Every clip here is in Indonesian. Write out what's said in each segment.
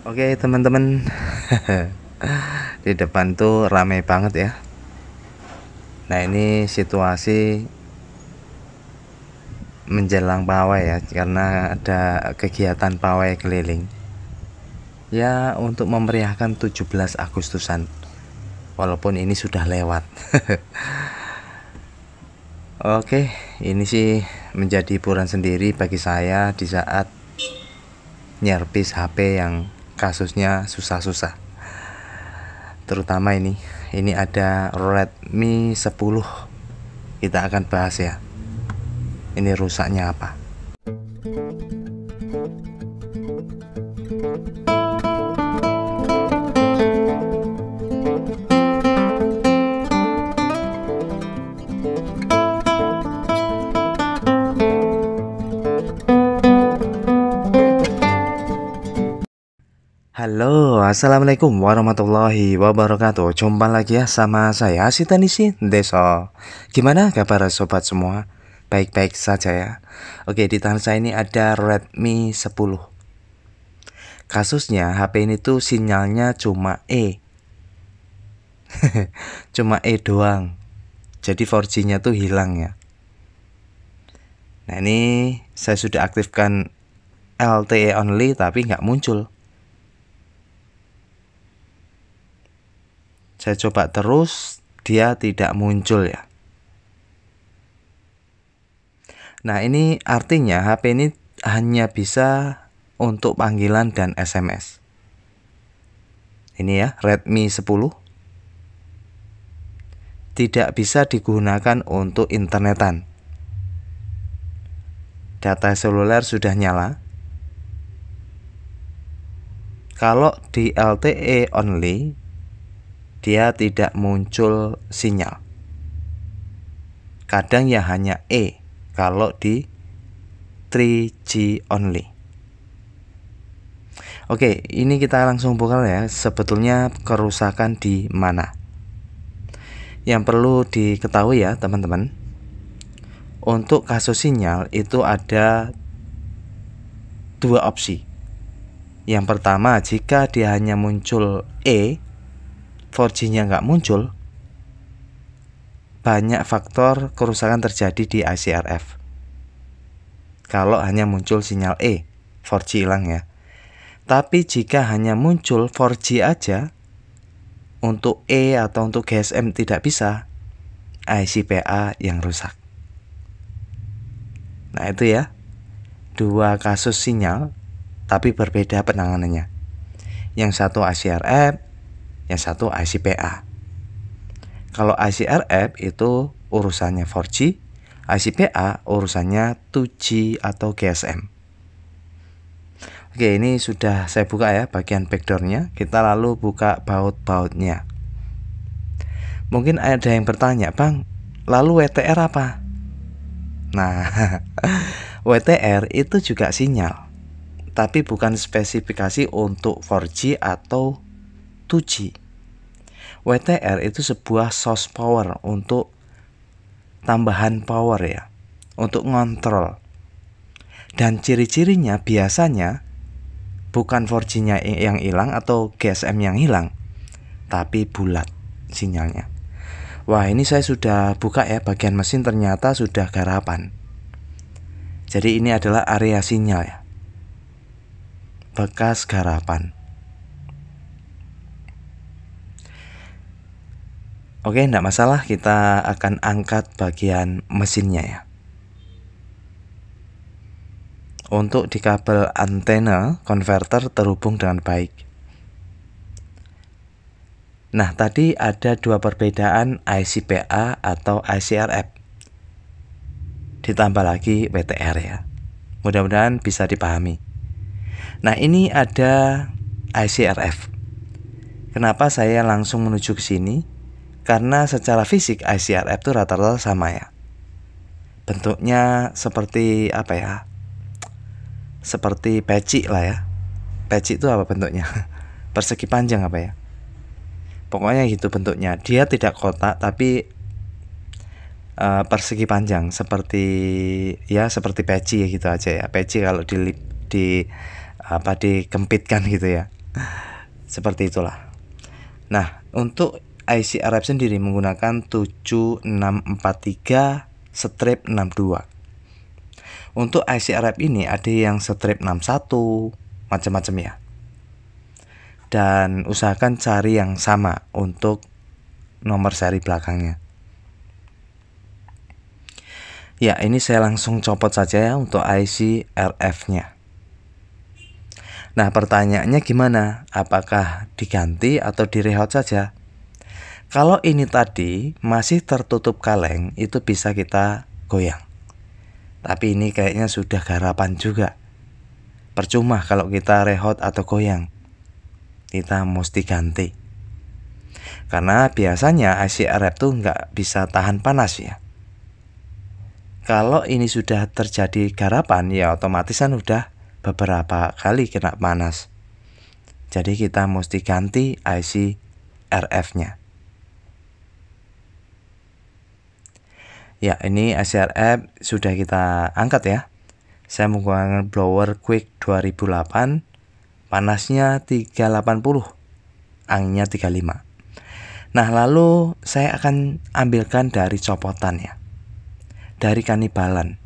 Oke teman-teman, di depan tuh ramai banget ya. Nah ini situasi menjelang pawai ya, karena ada kegiatan pawai keliling. Ya untuk memeriahkan 17 Agustusan, walaupun ini sudah lewat. Oke, ini sih menjadi hiburan sendiri bagi saya di saat nyerpis HP yang kasusnya susah-susah. Terutama ini ada Redmi 10. Kita akan bahas ya. Ini rusaknya apa? Halo, assalamualaikum warahmatullahi wabarakatuh. Jumpa lagi ya sama saya Sitanisi Deso. Gimana kabar sobat semua? Baik-baik saja ya. Oke, di tangan saya ini ada Redmi 10. Kasusnya HP ini tuh sinyalnya cuma cuma doang. Jadi 4G-nya tuh hilang ya. Nah ini saya sudah aktifkan LTE only tapi nggak muncul. Saya coba terus, dia tidak muncul ya. Nah ini artinya HP ini hanya bisa untuk panggilan dan SMS. Ini ya, Redmi 10. Tidak bisa digunakan untuk internetan. Data seluler sudah nyala. Kalau di LTE only, dia tidak muncul sinyal. Kadang ya hanya kalau di 3G only. Oke, ini kita langsung buka ya. Sebetulnya kerusakan di mana? Yang perlu diketahui ya teman-teman, untuk kasus sinyal itu ada dua opsi. Yang pertama, jika dia hanya muncul 4G-nya nggak muncul, banyak faktor kerusakan terjadi di ICRF. Kalau hanya muncul sinyal 4G hilang ya. Tapi jika hanya muncul 4G aja, untuk atau untuk GSM tidak bisa, IC PA yang rusak. Nah itu ya, dua kasus sinyal tapi berbeda penanganannya. Yang satu ICRF, yang satu IC PA. Kalau ICRF itu urusannya 4G, IC PA urusannya 2G atau GSM. Oke, ini sudah saya buka ya bagian backdoornya. Kita lalu buka baut-bautnya. Mungkin ada yang bertanya, Bang, lalu WTR apa? Nah, WTR itu juga sinyal, tapi bukan spesifikasi untuk 4G atau 2G. WTR itu sebuah source power untuk tambahan power ya, untuk ngontrol. Dan ciri-cirinya biasanya bukan 4G-nya yang hilang atau GSM yang hilang, tapi bulat sinyalnya. Wah, ini saya sudah buka ya bagian mesin, ternyata sudah garapan. Jadi ini adalah area sinyal ya, bekas garapan. Oke, enggak masalah, kita akan angkat bagian mesinnya ya. Untuk di kabel antena, konverter terhubung dengan baik. Nah, tadi ada dua perbedaan IC PA atau ICRF. Ditambah lagi WTR ya. Mudah-mudahan bisa dipahami. Nah, ini ada ICRF. Kenapa saya langsung menuju ke sini? Karena secara fisik ICRF itu rata-rata sama ya. Bentuknya seperti apa ya? Seperti peci lah ya. Peci itu apa bentuknya? Persegi panjang apa ya? Pokoknya gitu bentuknya. Dia tidak kotak tapi persegi panjang, seperti seperti peci ya gitu aja ya. Peci kalau dikempitkan gitu ya. Seperti itulah. Nah, untuk IC RF sendiri menggunakan 7643/62. Untuk IC RF ini ada yang strip 61, macam-macam ya. Dan usahakan cari yang sama untuk nomor seri belakangnya. Ya, ini saya langsung copot saja ya untuk IC RF-nya. Nah, pertanyaannya gimana? Apakah diganti atau direhot saja? Kalau ini tadi masih tertutup kaleng, itu bisa kita goyang. Tapi ini kayaknya sudah garapan juga. Percuma kalau kita rehot atau goyang. Kita mesti ganti. Karena biasanya IC RF tuh nggak bisa tahan panas ya. Kalau ini sudah terjadi garapan, ya otomatis kan udah beberapa kali kena panas. Jadi kita mesti ganti IC RF-nya. Ya, ini IC RF sudah kita angkat ya. Saya menggunakan blower Quick 2008, panasnya 380, anginnya 35. Nah, lalu saya akan ambilkan dari copotan ya, dari kanibalan.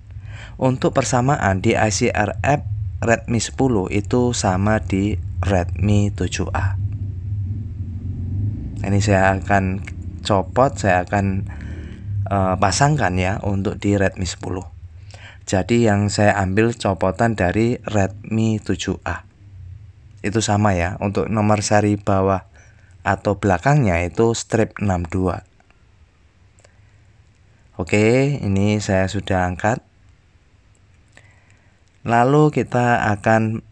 Untuk persamaan di IC RF Redmi 10 itu sama di Redmi 7A. Ini saya akan copot, saya akan pasangkan ya untuk di Redmi 10. Jadi yang saya ambil copotan dari Redmi 7A. Itu sama ya, untuk nomor seri bawah atau belakangnya itu strip 62. Oke, ini saya sudah angkat. Lalu kita akan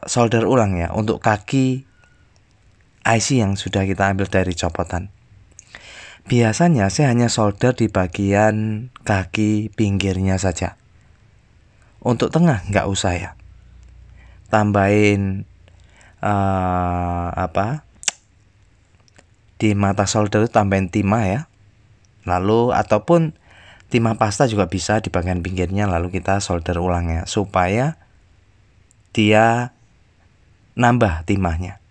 solder ulang ya untuk kaki IC yang sudah kita ambil dari copotan. Biasanya saya hanya solder di bagian kaki pinggirnya saja. Untuk tengah nggak usah ya. Tambahin di mata solder tambahin timah ya. Lalu ataupun timah pasta juga bisa di bagian pinggirnya, lalu kita solder ulang ya, supaya dia nambah timahnya.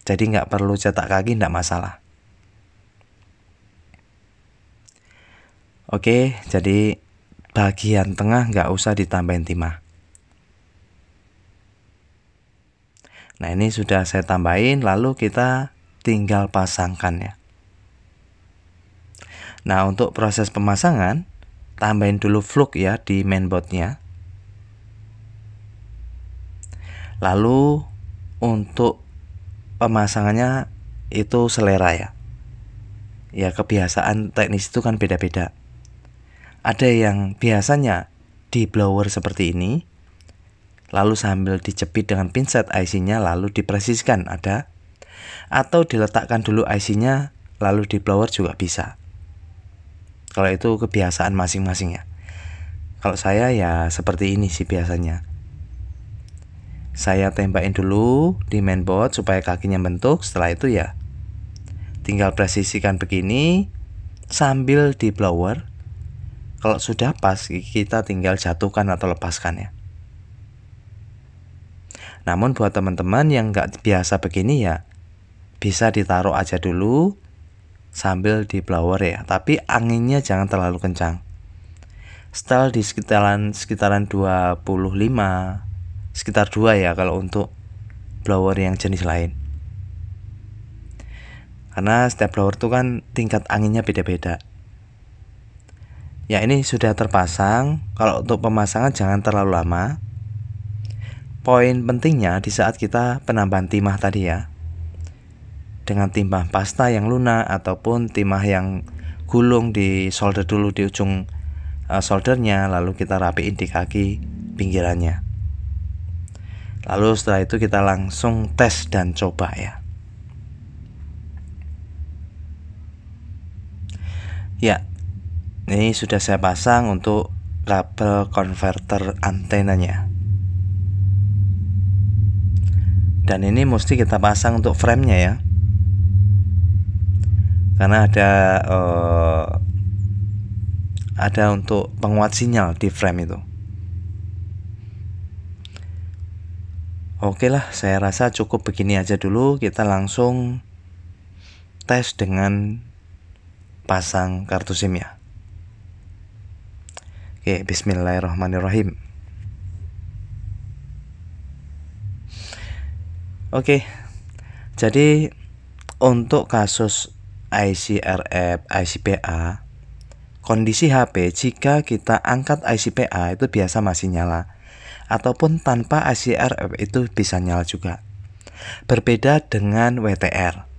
Jadi nggak perlu cetak kaki, nggak masalah. Oke, jadi bagian tengah nggak usah ditambahin timah. Nah, ini sudah saya tambahin, lalu kita tinggal pasangkan ya. Nah, untuk proses pemasangan, tambahin dulu flux ya di mainboardnya. Lalu untuk pemasangannya itu selera ya. Ya, kebiasaan teknis itu kan beda-beda. Ada yang biasanya di blower seperti ini, lalu sambil dicepit dengan pinset IC-nya lalu dipresiskan ada. Atau diletakkan dulu IC-nya lalu di blower juga bisa. Kalau itu kebiasaan masing-masing ya. Kalau saya ya seperti ini sih biasanya. Saya tembakin dulu di mainboard supaya kakinya bentuk. Setelah itu ya tinggal presisikan begini sambil di blower. Kalau sudah pas, kita tinggal jatuhkan atau lepaskan ya. Namun buat teman-teman yang nggak biasa begini ya, bisa ditaruh aja dulu sambil di blower ya. Tapi anginnya jangan terlalu kencang. Setel di sekitaran 25, sekitar 2 ya kalau untuk blower yang jenis lain. Karena setiap blower itu kan tingkat anginnya beda-beda. Ya, ini sudah terpasang. Kalau untuk pemasangan jangan terlalu lama. Poin pentingnya di saat kita penambahan timah tadi ya, dengan timah pasta yang lunak ataupun timah yang gulung, di solder dulu di ujung soldernya, lalu kita rapiin di kaki pinggirannya. Lalu setelah itu kita langsung tes dan coba ya. Ya, ini sudah saya pasang untuk kabel konverter antenanya. Dan ini mesti kita pasang untuk framenya ya. Karena ada untuk penguat sinyal di frame itu. Oke lah, saya rasa cukup begini aja dulu. Kita langsung tes dengan pasang kartu SIM ya. Oke, bismillahirrahmanirrahim. Oke, jadi untuk kasus ICRF, ICPA, kondisi HP jika kita angkat ICPA itu biasa masih nyala, ataupun tanpa ICRF itu bisa nyala juga. Berbeda dengan WTR.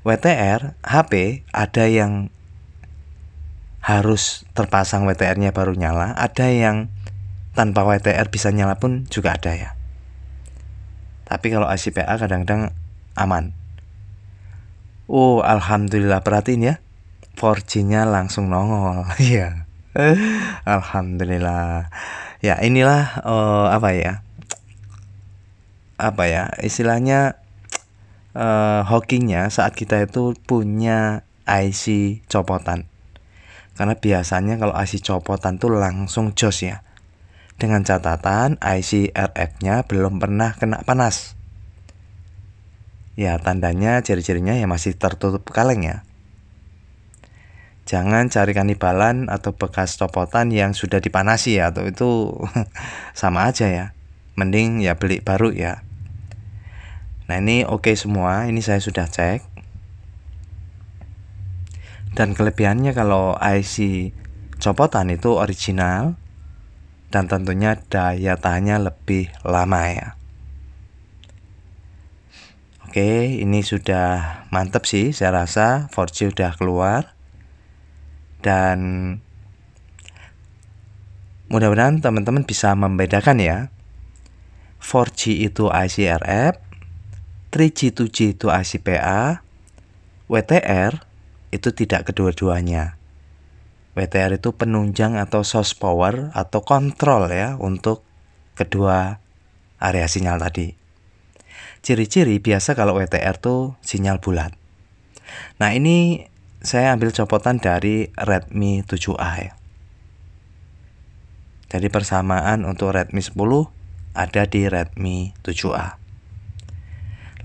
WTR HP ada yang harus terpasang WTR-nya baru nyala, ada yang tanpa WTR bisa nyala pun juga ada ya. Tapi kalau ICPA kadang-kadang aman. Oh, alhamdulillah, perhatiin ya, 4G-nya langsung nongol. Iya. Alhamdulillah. Ya, inilah apa ya istilahnya, hokinya saat kita itu punya IC copotan. Karena biasanya kalau IC copotan tuh langsung jos ya. Dengan catatan IC RF-nya belum pernah kena panas. Ya, tandanya ciri-cirinya ya masih tertutup kaleng ya. Jangan cari kanibalan atau bekas copotan yang sudah dipanasi ya, atau itu sama aja ya. Mending ya beli baru ya. Nah, ini oke semua, ini saya sudah cek. Dan kelebihannya kalau IC copotan itu original dan tentunya daya tahannya lebih lama ya. Oke, ini sudah mantep sih, saya rasa 4G udah keluar. Dan mudah-mudahan teman-teman bisa membedakan ya. 4G itu ICRF, 3G 2G itu ICPA, WTR itu tidak kedua-duanya. WTR itu penunjang atau source power atau kontrol ya untuk kedua area sinyal tadi. Ciri-ciri biasa kalau WTR tuh sinyal bulat. Nah, ini saya ambil copotan dari Redmi 7A ya. Jadi persamaan untuk Redmi 10 ada di Redmi 7A.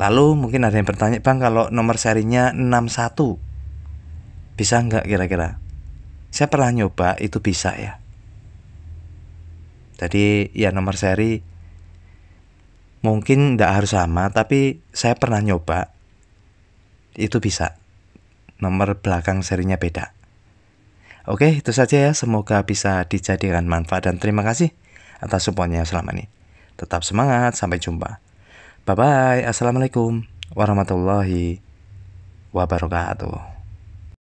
Lalu mungkin ada yang bertanya, Bang, kalau nomor serinya 61 bisa nggak kira-kira? Saya pernah nyoba, itu bisa ya. Jadi ya nomor seri mungkin nggak harus sama, tapi saya pernah nyoba, itu bisa. Nomor belakang serinya beda. Oke, itu saja ya. Semoga bisa dijadikan manfaat dan terima kasih atas supportnya selama ini. Tetap semangat, sampai jumpa. Bye-bye, assalamualaikum warahmatullahi wabarakatuh.